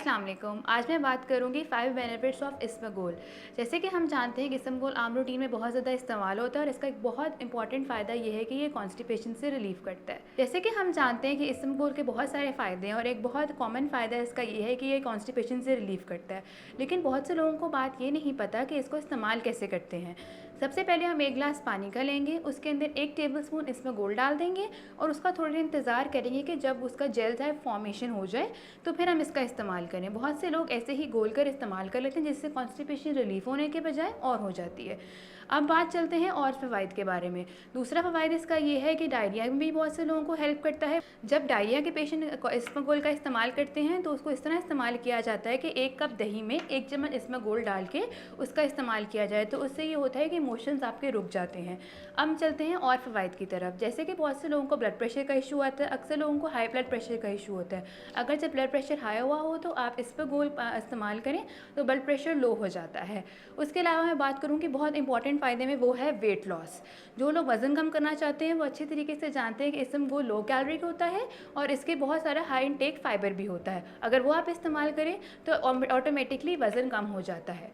अस्सलाम वालेकुम। आज मैं बात करूँगी 5 बेनिफिट्स ऑफ इसबगोल। जैसे कि हम जानते हैं कि इसबगोल आम रूटीन में बहुत ज़्यादा इस्तेमाल होता है और इसका एक बहुत इंपॉर्टेंट फ़ायदा ये है कि ये कॉन्स्टिपेशन से रिलीफ़ करता है। जैसे कि हम जानते हैं कि इसबगोल के बहुत सारे फ़ायदे हैं और एक बहुत कॉमन फ़ायदा इसका ये है कि ये कॉन्स्टिपेशन से रिलीफ़ करता है। लेकिन बहुत से लोगों को बात ये नहीं पता कि इसको इस्तेमाल कैसे करते हैं। सबसे पहले हम 1 गिलास पानी का लेंगे, उसके अंदर 1 टेबलस्पून इसबगोल डाल देंगे और उसका थोड़ी देर इंतज़ार करेंगे कि जब उसका जेल टाइप फॉर्मेशन हो जाए तो फिर हम इसका इस्तेमाल करें। बहुत से लोग ऐसे ही घोल कर इस्तेमाल कर लेते हैं जिससे कॉन्स्टिपेशन रिलीफ होने के बजाय और हो जाती है। अब बात चलते हैं और फ़वाइद के बारे में। दूसरा फ़वाइद इसका ये है कि डायरिया में भी बहुत से लोगों को हेल्प करता है। जब डायरिया के पेशेंट इसबगोल का इस्तेमाल करते हैं तो उसको इस तरह इस्तेमाल किया जाता है कि 1 कप दही में 1 चम्मच इसबगोल डाल के उसका इस्तेमाल किया जाए, तो उससे ये होता है कि मोशंस आपके रुक जाते हैं। अब चलते हैं और फ़वाइद की तरफ। जैसे कि बहुत से लोगों को ब्लड प्रेशर का इशू आता है, अक्सर लोगों को हाई ब्लड प्रेशर का इशू होता है। अगर जब ब्लड प्रेशर हाई हुआ हो तो आप इसबगोल इस्तेमाल करें तो ब्लड प्रेशर लो हो जाता है। उसके अलावा मैं बात करूँ कि बहुत इंपॉर्टेंट फ़ायदे में वो है वेट लॉस। जो लोग वज़न कम करना चाहते हैं वो अच्छे तरीके से जानते हैं कि इसबगोल लो कैलोरी होता है और इसके बहुत सारा हाई इंटेक फाइबर भी होता है। अगर वो आप इस्तेमाल करें तो ऑटोमेटिकली वज़न कम हो जाता है।